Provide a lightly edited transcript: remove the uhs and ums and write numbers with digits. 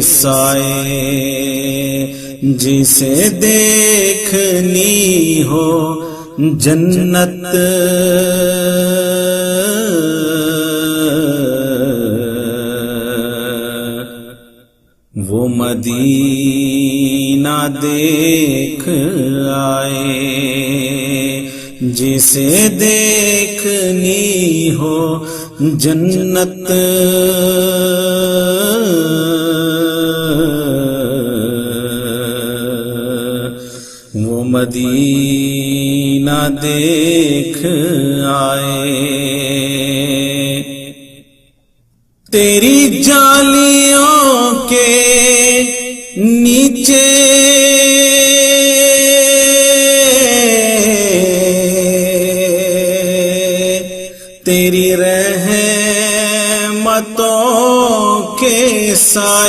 سائے جسے دیکھنی ہو جنت، وہ مدینہ دیکھ آئے، جسے دیکھنی ہو جنت، وہ مدینہ دیکھ آئے۔ تیری جالی